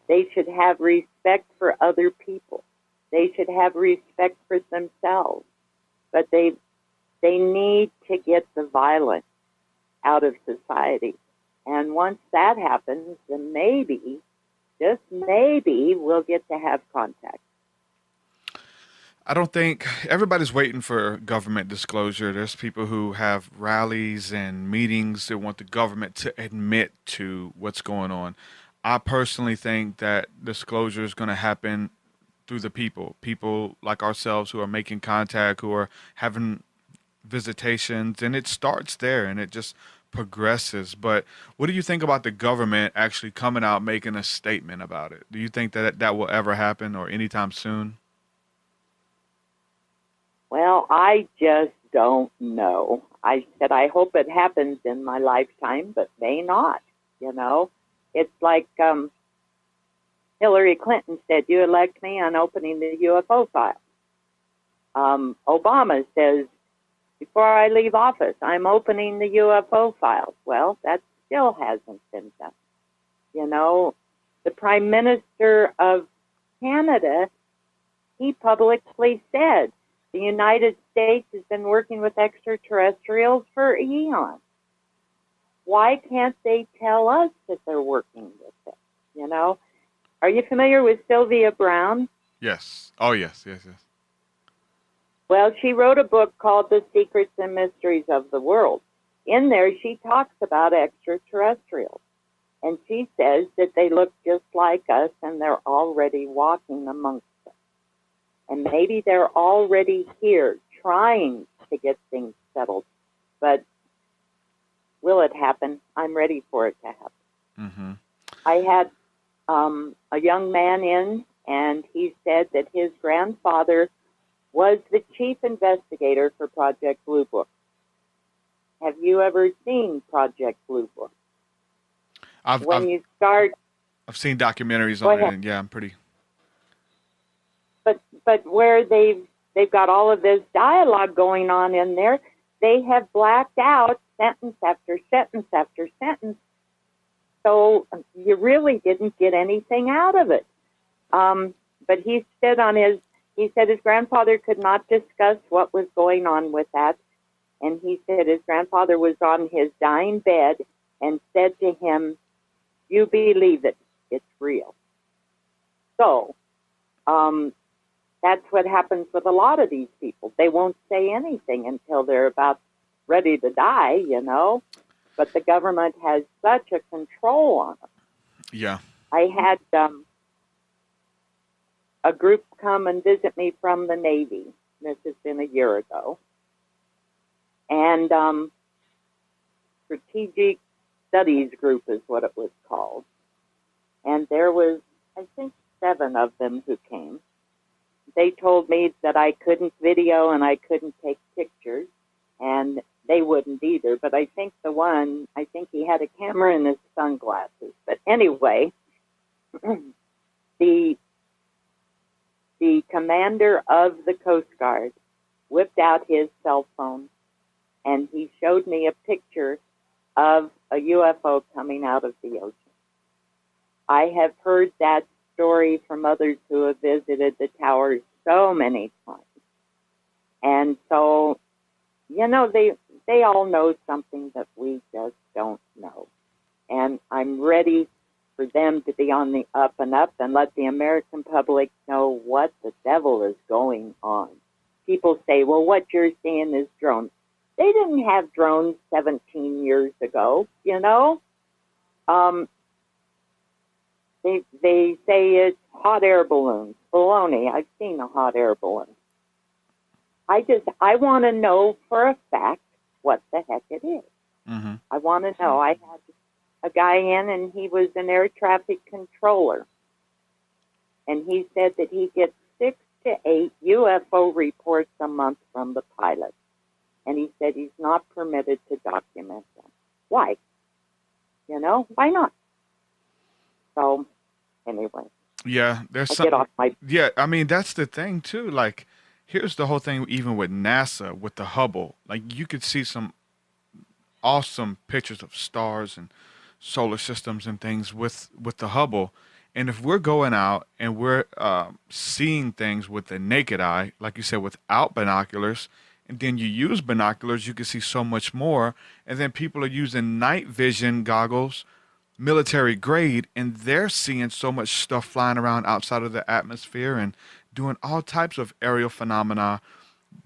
They should have respect for other people. They should have respect for themselves. But they need to get the violence out of society. And once that happens, then maybe, just maybe, we'll get to have contact. I don't think everybody's waiting for government disclosure. There's people who have rallies and meetings that want the government to admit to what's going on. I personally think that disclosure is going to happen through the people like ourselves who are making contact, who are having visitations, and it starts there and it just progresses. But what do you think about the government actually coming out making a statement about it? Do you think that will ever happen or anytime soon? Well, I just don't know. I said I hope it happens in my lifetime, but may not. It's like Hillary Clinton said, "You elect me, I'm opening the UFO files." Obama says, "Before I leave office, I'm opening the UFO files." Well, that still hasn't been done. The Prime Minister of Canada, he publicly said, the United States has been working with extraterrestrials for eons. Why can't they tell us that they're working with it? Are you familiar with Sylvia Browne? Yes. Oh, yes. Well, she wrote a book called The Secrets and Mysteries of the World. In there, she talks about extraterrestrials. And she says that they look just like us and they're already walking amongst us. And maybe they're already here trying to get things settled. But will it happen? I'm ready for it to happen. Mm-hmm. I had a young man in, and he said that his grandfather was the chief investigator for Project Blue Book. Have you ever seen Project Blue Book? I've seen documentaries on it, and yeah, I'm pretty... But where they've got all of this dialogue going on in there, they have blacked out sentence after sentence after sentence. So you really didn't get anything out of it. But he said his grandfather could not discuss what was going on with that. And he said his grandfather was on his dying bed and said to him, "You believe it, it's real." So, that's what happens with a lot of these people. They won't say anything until they're about ready to die, But the government has such a control on them. Yeah. I had a group come and visit me from the Navy. This has been a year ago. And Strategic Studies Group is what it was called. And there was, I think, 7 of them who came. They told me that I couldn't video and I couldn't take pictures, and they wouldn't either. But I think he had a camera in his sunglasses. But anyway, the commander of the Coast Guard whipped out his cell phone, and he showed me a picture of a UFO coming out of the ocean. I have heard that story from others who have visited the towers so many times. And so, they all know something that we just don't know. And I'm ready for them to be on the up and up and let the American public know what the devil is going on. People say, well, what you're seeing is drones. They didn't have drones 17 years ago, They say it's hot air balloons. Baloney. I've seen a hot air balloon. I want to know for a fact what the heck it is. Mm-hmm. I want to know. I had a guy in, and he was an air traffic controller. And he said that he gets 6 to 8 UFO reports a month from the pilots. And he said he's not permitted to document them. Why? Why not? So, anyway. Yeah, there's I some. get off my. Yeah, I mean that's the thing too. Like, here's the whole thing. Even with NASA, with the Hubble, like you could see some awesome pictures of stars and solar systems and things with the Hubble. And if we're going out and we're seeing things with the naked eye, like you said, without binoculars, and then you use binoculars, you can see so much more. And then people are using night vision goggles, military grade, and they're seeing so much stuff flying around outside of the atmosphere and doing all types of aerial phenomena.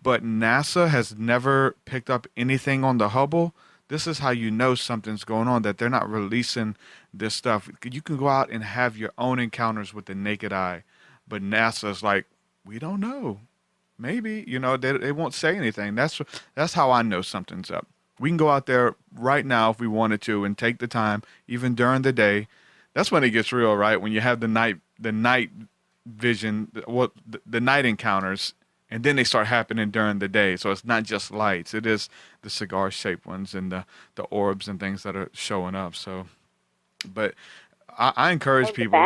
But NASA has never picked up anything on the Hubble. This is how you know something's going on, that they're not releasing this stuff. You can go out and have your own encounters with the naked eye, but NASA's like, we don't know. Maybe, they won't say anything. That's how I know something's up. We can go out there right now if we wanted to and take the time, even during the day. That's when it gets real, right? When you have the night vision, the night encounters, and then they start happening during the day. So it's not just lights. It is the cigar-shaped ones and the orbs and things that are showing up. So, but I encourage people,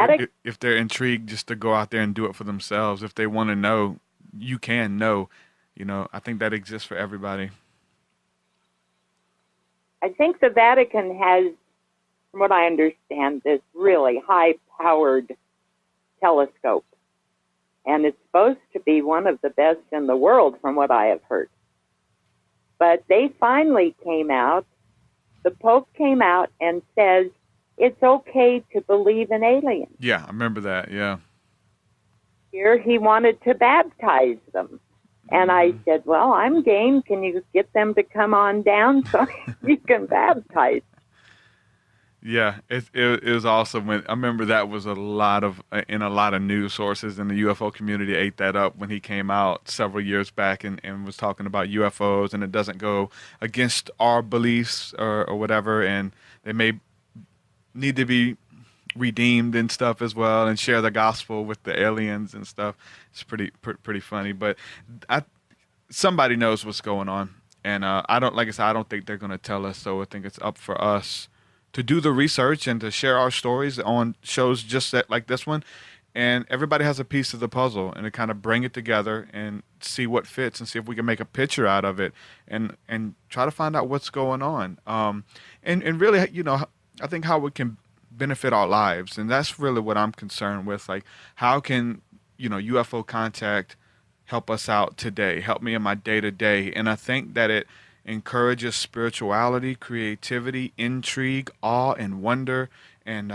if they're intrigued, just to go out there and do it for themselves. If they want to know, you can know. I think that exists for everybody. I think the Vatican has, from what I understand, this really high-powered telescope. And it's supposed to be one of the best in the world, from what I have heard. But they finally came out, the Pope came out and says it's okay to believe in aliens. Yeah, I remember that, yeah. Here he wanted to baptize them. And I said, well, I'm game. Can you get them to come on down so you can baptize? Yeah, it was awesome. I remember that was in a lot of news sources, and the UFO community ate that up when he came out several years back and was talking about UFOs, and it doesn't go against our beliefs or whatever, and they may need to be redeemed and stuff as well, and share the gospel with the aliens and stuff. It's pretty funny, but somebody knows what's going on, and I don't think they're going to tell us. So I think it's up for us to do the research and to share our stories on shows just like this one, and everybody has a piece of the puzzle, and to kind of bring it together and see what fits and see if we can make a picture out of it, and try to find out what's going on, and really, I think how we can benefit our lives. And that's really what I'm concerned with. Like, how can, UFO contact help us out today, help me in my day-to-day? And I think that it encourages spirituality, creativity, intrigue, awe, and wonder, and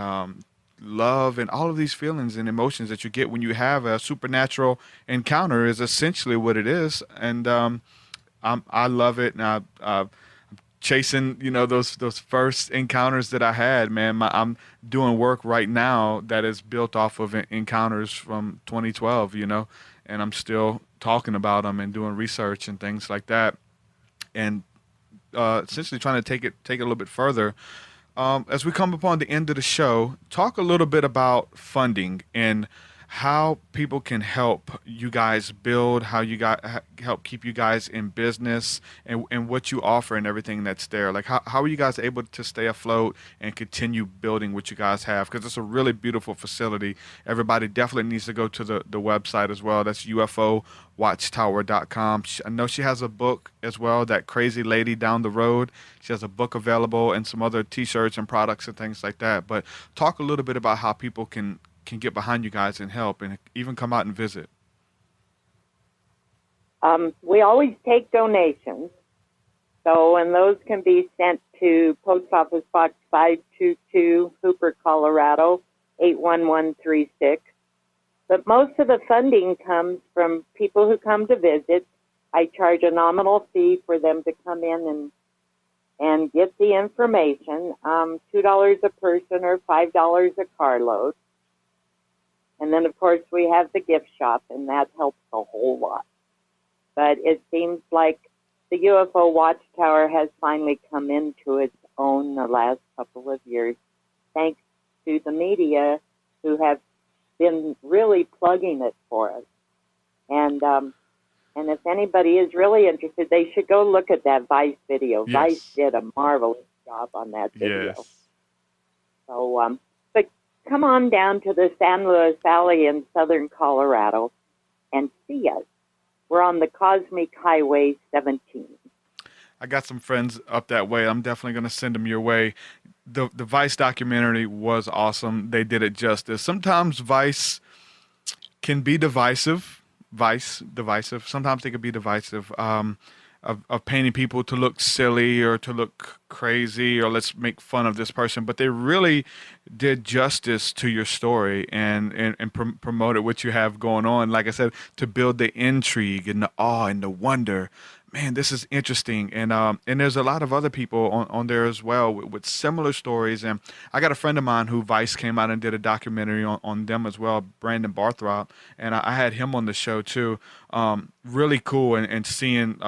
love, and all of these feelings and emotions that you get when you have a supernatural encounter is essentially what it is. And I love it. And I'm chasing, those first encounters that I had, man. I'm doing work right now that is built off of encounters from 2012, and I'm still talking about them and doing research and things like that. And essentially trying to take it a little bit further. As we come upon the end of the show, talk a little bit about funding and how people can help you guys build, how you got help keep you guys in business, and what you offer and everything that's there. Like how are you guys able to stay afloat and continue building what you guys have? Because it's a really beautiful facility. Everybody definitely needs to go to the website as well. That's UFO Watchtower.com. I know she has a book as well, That Crazy Lady Down the Road. She has a book available and some other t-shirts and products and things like that. But talk a little bit about how people can get behind you guys and help and even come out and visit. We always take donations. So, and those can be sent to Post Office Box 522, Hooper, Colorado, 81136. But most of the funding comes from people who come to visit. I charge a nominal fee for them to come in and get the information, $2 a person or $5 a carload. And then, of course, we have the gift shop, and that helps a whole lot. But it seems like the UFO Watchtower has finally come into its own the last couple of years, thanks to the media who have been really plugging it for us. And if anybody is really interested, they should go look at that Vice video. Yes. Vice did a marvelous job on that video. Yes. So, but come on down to the San Luis Valley in southern Colorado and see us. We're on the Cosmic Highway 17. I got some friends up that way. I'm definitely going to send them your way. The Vice documentary was awesome. They did it justice. Sometimes Vice can be divisive. Sometimes they can be divisive. Of painting people to look silly or to look crazy or let's make fun of this person, but they really did justice to your story and promoted what you have going on. Like I said, to build the intrigue and the awe and the wonder. Man, this is interesting. And there's a lot of other people on there as well with similar stories. And I got a friend of mine who Vice came out and did a documentary on them as well, Brandon Barthrop. And I had him on the show too. Really cool. And seeing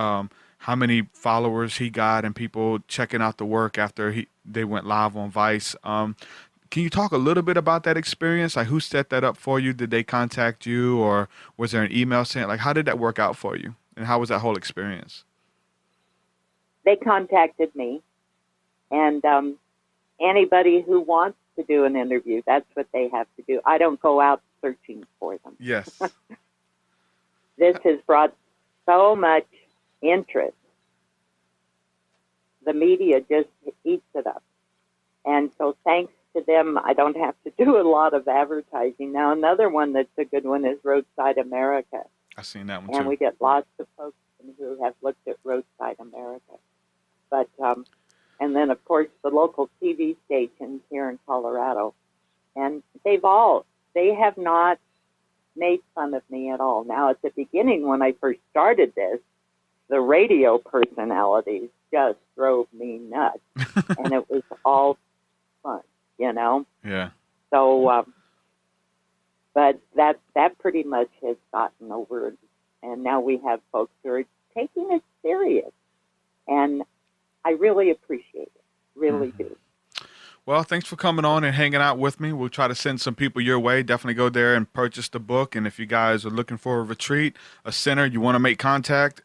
how many followers he got and people checking out the work after they went live on Vice. Can you talk a little bit about that experience? Like who set that up for you? Did they contact you or was there an email sent? Like how did that work out for you? And how was that whole experience? They contacted me, and anybody who wants to do an interview, that's what they have to do. I don't go out searching for them. Yes. This has brought so much interest. The media just eats it up. And so thanks to them, I don't have to do a lot of advertising. Now, another one that's a good one is Roadside America. I've seen that one too. And we get lots of folks who have looked at Roadside America. But, and then, of course, the local TV stations here in Colorado. And they have not made fun of me at all. Now, at the beginning, when I first started this, the radio personalities just drove me nuts. And it was all fun, you know? Yeah. So, but that pretty much has gotten over, and now we have folks who are taking it serious, and I really appreciate it, really do. Well, thanks for coming on and hanging out with me. We'll try to send some people your way. Definitely go there and purchase the book, and if you guys are looking for a retreat, a center, you want to make contact,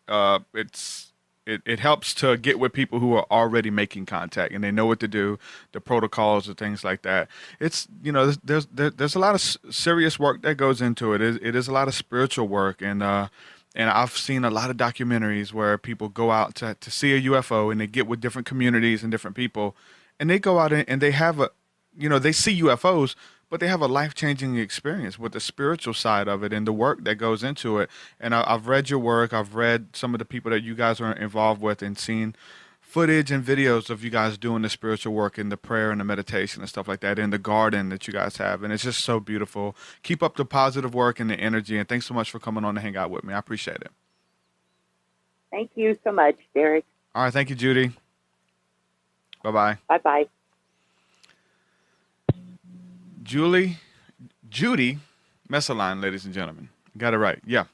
it helps to get with people who are already making contact and they know what to do, the protocols and things like that. It's, you know, there's a lot of serious work that goes into it. It is a lot of spiritual work. And I've seen a lot of documentaries where people go out to see a UFO and they get with different communities and different people and they go out and they have they see UFOs, but they have a life-changing experience with the spiritual side of it and the work that goes into it. And I've read your work. I've read some of the people that you guys are involved with and seen footage and videos of you guys doing the spiritual work and the prayer and the meditation and stuff like that in the garden that you guys have. And it's just so beautiful. Keep up the positive work and the energy. And thanks so much for coming on to hang out with me. I appreciate it. Thank you so much, Derek. All right. Thank you, Judy. Bye-bye. Bye-bye. Judy Messoline, ladies and gentlemen. Got it right. Yeah.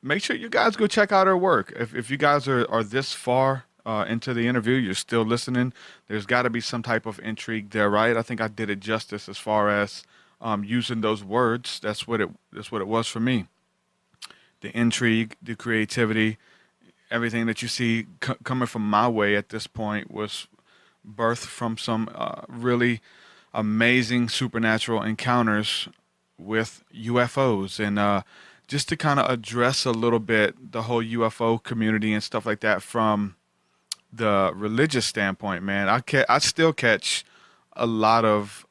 Make sure you guys go check out her work. If you guys are this far into the interview, you're still listening, there's got to be some type of intrigue there, right? I think I did it justice as far as using those words. That's what it was for me. The intrigue, the creativity, everything that you see coming from my way at this point was birthed from some really amazing supernatural encounters with UFOs. And just to kind of address a little bit the whole UFO community and stuff like that from the religious standpoint, man, I still catch a lot of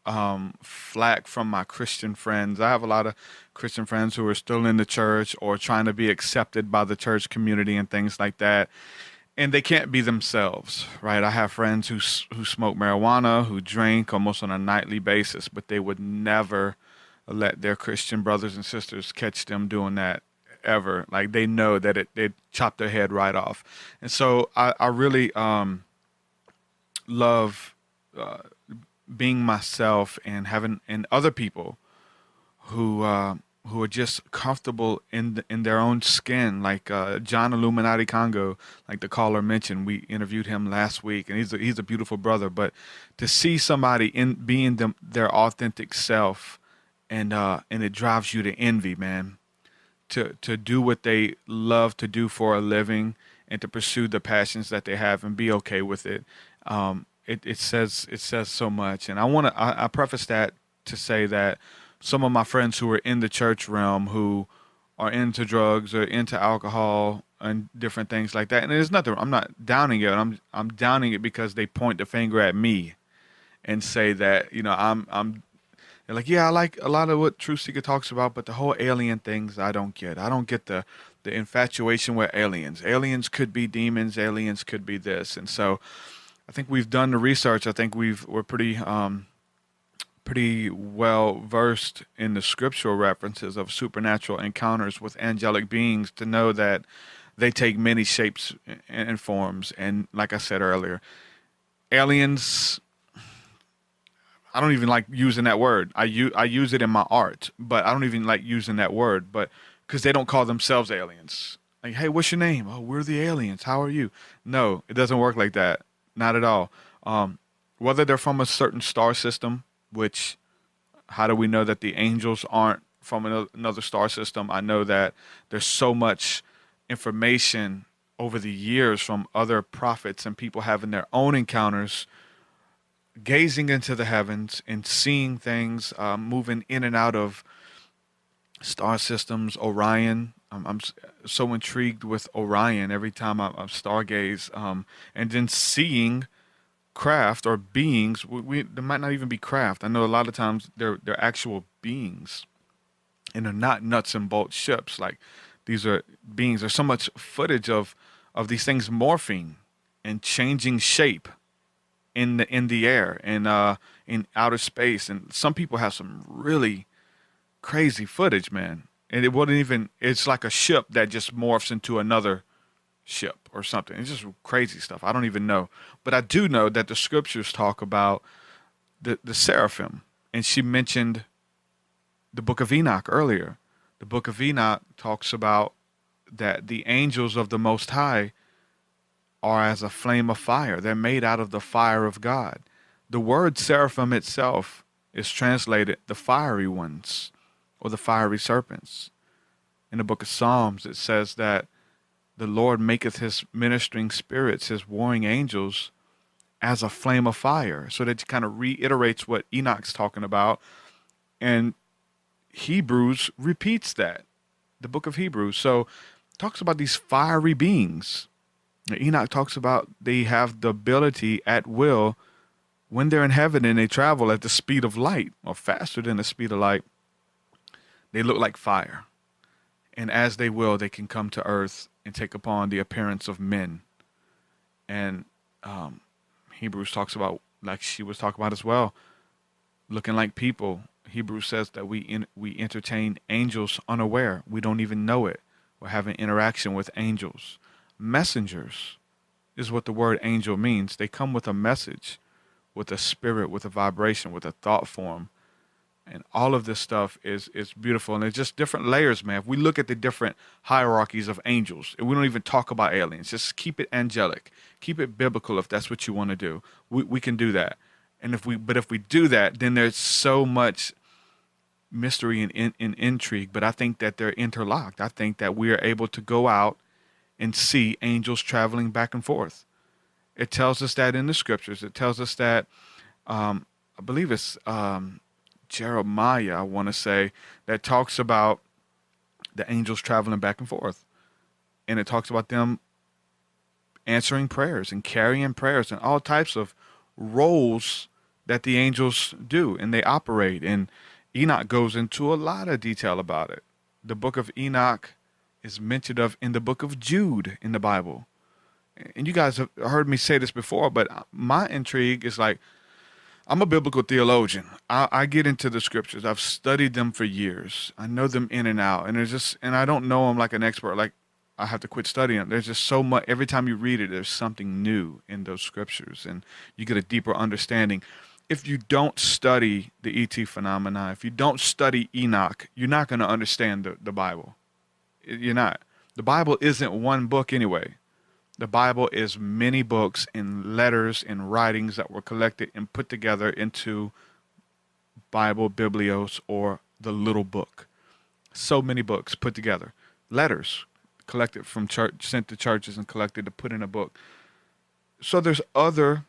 flack from my Christian friends. I have a lot of Christian friends who are still in the church or trying to be accepted by the church community and things like that. And they can't be themselves, right? I have friends who smoke marijuana, who drink almost on a nightly basis, but they would never let their Christian brothers and sisters catch them doing that ever. Like, they know that they'd chop their head right off. And so I really love being myself and having other people who are just comfortable in their own skin, like John Illuminati Congo, like the caller mentioned. We interviewed him last week, and he's a beautiful brother. But to see somebody being their authentic self, and it drives you to envy, man. To do what they love to do for a living, and to pursue the passions that they have and be okay with it. It says so much. And I preface that to say that some of my friends who are in the church realm, who are into drugs or into alcohol and different things like that, and there's nothing, I'm not downing it. I'm downing it because they point the finger at me and say that, they're like, yeah, I like a lot of what TruthSeekah talks about, but the whole alien things I don't get. I don't get the infatuation with aliens. Aliens could be demons. Aliens could be this. And so I think we've done the research. I think we're pretty well versed in the scriptural references of supernatural encounters with angelic beings to know that they take many shapes and forms. And like I said earlier, aliens, I don't even like using that word. I use it in my art, but I don't even like using that word, but because they don't call themselves aliens. Like, hey, what's your name? Oh, we're the aliens. How are you? No, it doesn't work like that. Not at all. Whether they're from a certain star system, which, how do we know that the angels aren't from another star system? I know that there's so much information over the years from other prophets and people having their own encounters, gazing into the heavens and seeing things moving in and out of star systems. Orion, I'm so intrigued with Orion every time I stargaze, and then seeing craft or beings. There might not even be craft. I know a lot of times they're actual beings, and they're not nuts and bolts ships. Like, these are beings. There's so much footage of these things morphing and changing shape in the air and in outer space. And some people have some really crazy footage, man. And it wouldn't even, it's like a ship that just morphs into another ship or something. It's just crazy stuff. I don't even know. But I do know that the scriptures talk about the seraphim. And she mentioned the book of Enoch earlier. The book of Enoch talks about that the angels of the Most High are as a flame of fire. They're made out of the fire of God. The word seraphim itself is translated the fiery ones or the fiery serpents. In the book of Psalms, it says that the Lord maketh his ministering spirits, his warring angels, as a flame of fire. So that kind of reiterates what Enoch's talking about. And Hebrews repeats that, the book of Hebrews. So it talks about these fiery beings. Enoch talks about they have the ability at will, when they're in heaven and they travel at the speed of light or faster than the speed of light, they look like fire. And as they will, they can come to earth and take upon the appearance of men. And Hebrews talks about, like she was talking about as well, looking like people. Hebrews says that we entertain angels unaware. We don't even know it. We're having interaction with angels. Messengers is what the word angel means. They come with a message, with a spirit, with a vibration, with a thought form. And all of this stuff is beautiful, and it's just different layers, man. If we look at the different hierarchies of angels, and we don't even talk about aliens, just keep it angelic, keep it biblical. If that's what you want to do, we can do that. And if we do that, then there's so much mystery and intrigue. But I think that they're interlocked. I think that we are able to go out and see angels traveling back and forth. It tells us that in the scriptures. It tells us that, I believe it's Jeremiah, I want to say, that talks about the angels traveling back and forth. And it talks about them answering prayers and carrying prayers and all types of roles that the angels do and they operate. And Enoch goes into a lot of detail about it. The book of Enoch is mentioned of in the book of Jude in the Bible. And you guys have heard me say this before, but my intrigue is like, I'm a biblical theologian. I get into the scriptures. I've studied them for years. I know them in and out. And I don't know them like an expert. Like, I have to quit studying them. There's just so much. Every time you read it, there's something new in those scriptures, and you get a deeper understanding. If you don't study the ET phenomena, if you don't study Enoch, you're not going to understand the Bible. You're not. The Bible isn't one book anyway. The Bible is many books and letters and writings that were collected and put together into Bible, Biblios, or the little book. So many books put together. Letters collected from church, sent to churches and collected to put in a book. So there's other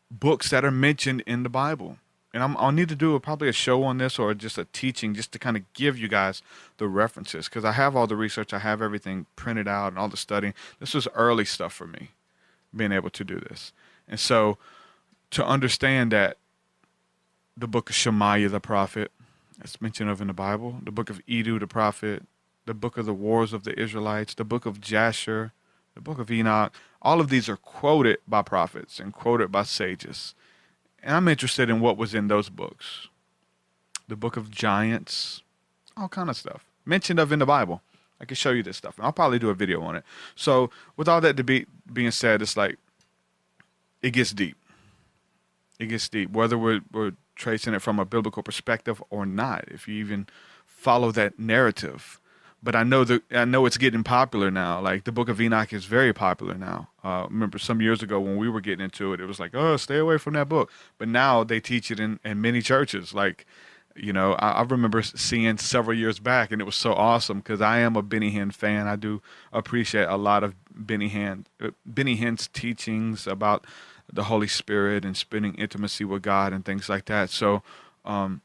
books that are mentioned in the Bible. And I'll need to do probably a show on this or just a teaching just to kind of give you guys the references, because I have all the research. I have everything printed out and all the studying. This was early stuff for me, being able to do this. And so to understand that the book of Shemaiah the prophet, that's mentioned of in the Bible, the book of Edu the prophet, the book of the wars of the Israelites, the book of Jasher, the book of Enoch, all of these are quoted by prophets and quoted by sages. And I'm interested in what was in those books. The book of giants, all kind of stuff mentioned of in the Bible. I can show you this stuff. I'll probably do a video on it. So with all that being said, it's like, it gets deep. It gets deep, whether we're tracing it from a biblical perspective or not, if you even follow that narrative. But I know it's getting popular now. Like the book of Enoch is very popular now. Remember some years ago when we were getting into it, it was like, oh, stay away from that book. But now they teach it in many churches. Like, you know, I remember seeing several years back, and it was so awesome because I am a Benny Hinn fan. I do appreciate a lot of Benny Hinn's teachings about the Holy Spirit and spending intimacy with God and things like that. So I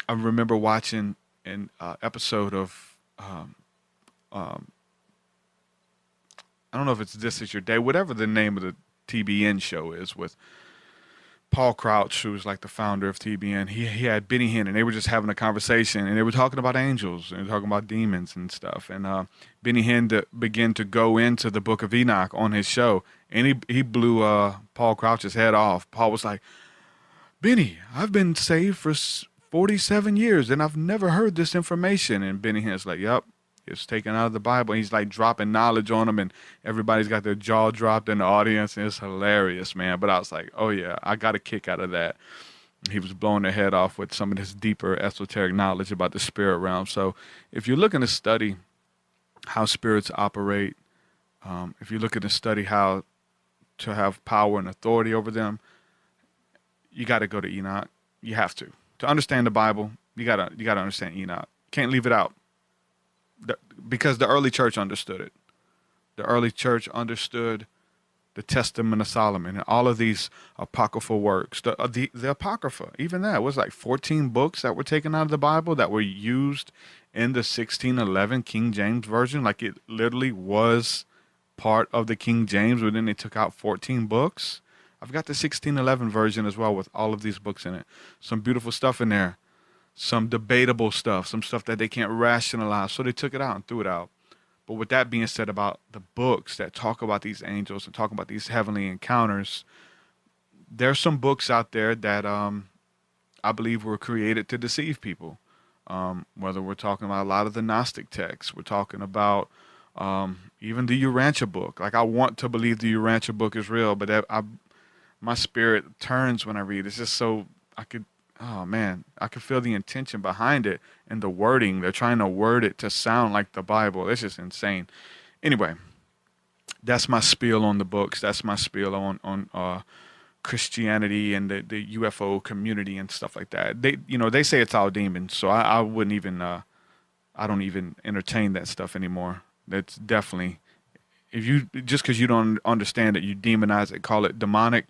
remember watching an episode of I don't know if it's This Is Your Day, whatever the name of the TBN show is, with Paul Crouch, who's like the founder of TBN. He had Benny Hinn, and they were just having a conversation, and they were talking about angels and talking about demons and stuff. And Benny Hinn began to go into the book of Enoch on his show, and he blew Paul Crouch's head off. Paul was like, Benny, I've been saved for 47 years, and I've never heard this information. And Benny Hinn's like, yep. It's taken out of the Bible. He's like dropping knowledge on them, and everybody's got their jaw dropped in the audience, and it's hilarious, man. But I was like, oh yeah, I got a kick out of that. He was blowing their head off with some of this deeper esoteric knowledge about the spirit realm. So if you're looking to study how spirits operate, if you're looking to study how to have power and authority over them, you got to go to Enoch. You have to understand the Bible. You gotta understand Enoch. Can't leave it out. Because the early church understood it. The early church understood the Testament of Solomon and all of these apocryphal works. The Apocrypha, even that was like 14 books that were taken out of the Bible that were used in the 1611 King James Version. Like it literally was part of the King James, but then they took out 14 books. I've got the 1611 version as well with all of these books in it. Some beautiful stuff in there. Some debatable stuff, some stuff that they can't rationalize. So they took it out and threw it out. But with that being said about the books that talk about these angels and talk about these heavenly encounters, there's some books out there that I believe were created to deceive people. Whether we're talking about a lot of the Gnostic texts, we're talking about even the Urantia book. Like I want to believe the Urantia book is real, but my spirit turns when I read. It's just so oh man, I can feel the intention behind it and the wording. They're trying to word it to sound like the Bible. It's just insane. Anyway, that's my spiel on the books. That's my spiel on Christianity and the UFO community and stuff like that. They say it's all demons, so I wouldn't even I don't even entertain that stuff anymore. That's definitely, just because you don't understand it, you demonize it, call it demonic.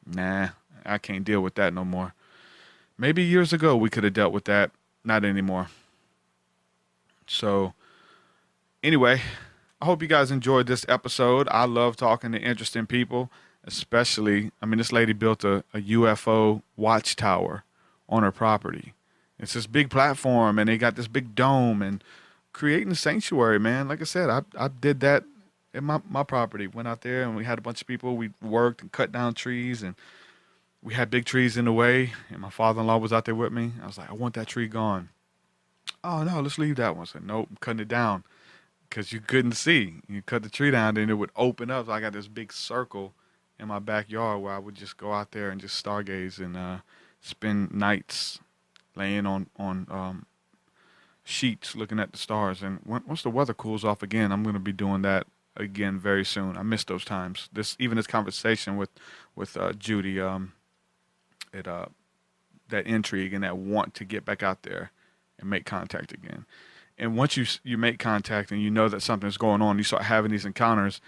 Nah, I can't deal with that no more. Maybe years ago we could have dealt with that. Not anymore. So anyway, I hope you guys enjoyed this episode. I love talking to interesting people, especially, this lady built a UFO Watchtower on her property. It's this big platform, and they got this big dome, and creating a sanctuary, man. Like I said, I did that at my property. Went out there, and we had a bunch of people. We worked and cut down trees, and we had big trees in the way, and my father-in-law was out there with me. I was like, I want that tree gone. Oh, no, let's leave that one. I said, nope, I'm cutting it down because you couldn't see. You cut the tree down, then it would open up. So I got this big circle in my backyard where I would just go out there and just stargaze and spend nights laying on sheets looking at the stars. And once the weather cools off again, I'm going to be doing that again very soon. I miss those times. This conversation with Judy, that intrigue and that want to get back out there and make contact again. And once you make contact and you know that something's going on, you start having these encounters,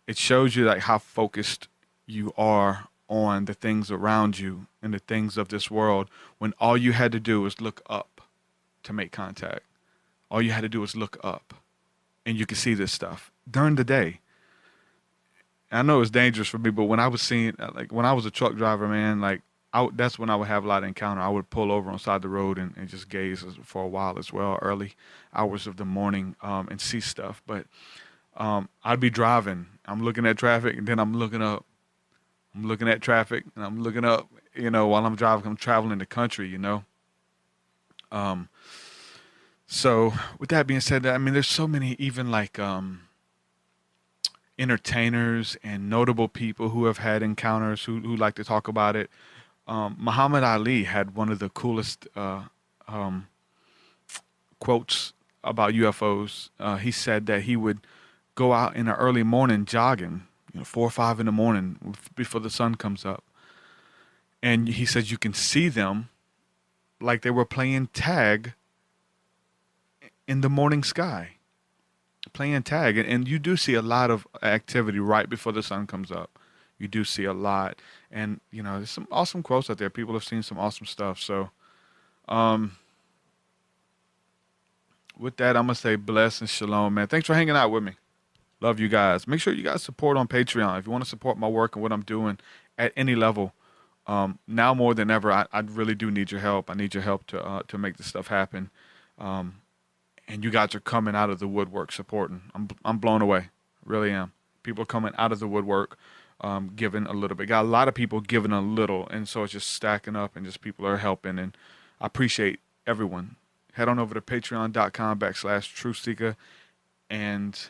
it shows you like how focused you are on the things around you and the things of this world, when all you had to do was look up to make contact. All you had to do was look up, and you could see this stuff during the day. I know it's dangerous for me, but when I was when I was a truck driver, man, that's when I would have a lot of encounter. I would pull over on the side of the road and just gaze for a while as well, early hours of the morning, and see stuff. But I'd be driving. I'm looking at traffic, and then I'm looking up. I'm looking at traffic, and I'm looking up, while I'm driving. I'm traveling the country, So with that being said, there's so many even entertainers and notable people who have had encounters who like to talk about it. Muhammad Ali had one of the coolest quotes about UFOs. He said that he would go out in the early morning jogging, 4 or 5 in the morning before the sun comes up. And he says you can see them like they were playing tag in the morning sky, playing tag. And you do see a lot of activity right before the sun comes up. You do see a lot. And, there's some awesome quotes out there. People have seen some awesome stuff. So, with that, I'm going to say bless and shalom, man. Thanks for hanging out with me. Love you guys. Make sure you guys support on Patreon. If you want to support my work and what I'm doing at any level, now more than ever, I really do need your help. I need your help to make this stuff happen. And you guys are coming out of the woodwork supporting. I'm blown away. Really am. People are coming out of the woodwork, giving a little bit. Got a lot of people giving a little, and so it's just stacking up, and just people are helping, and I appreciate everyone. Head on over to patreon.com/TruthSeekah and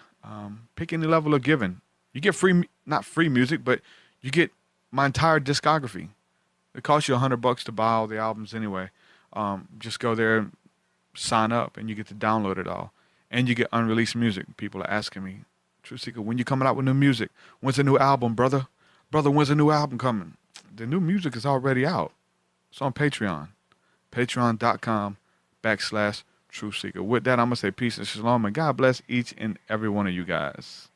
pick any level of giving. You get not free music, but you get my entire discography. It costs you $100 to buy all the albums anyway. Just go there and sign up, and you get to download it all. And you get unreleased music. People are asking me, TruthSeekah, when you coming out with new music? When's the new album, brother? Brother, when's the new album coming? The new music is already out. It's on Patreon. Patreon.com/TruthSeekah. With that, I'm going to say peace and shalom, and God bless each and every one of you guys.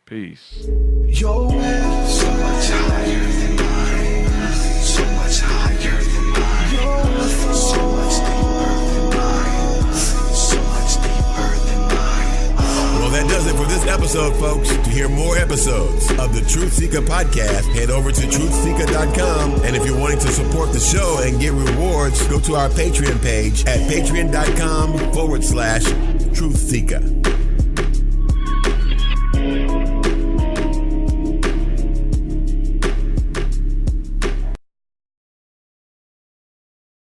Peace. Your way so much higher than mine, so much higher than mine, so much deeper than mine, so much deeper than mine. Well, that does it for this episode, folks. To hear more episodes of the TruthSeekah podcast, head over to TruthSeekah.com. And if you're wanting to support the show and get rewards, go to our Patreon page at patreon.com/TruthSeekah.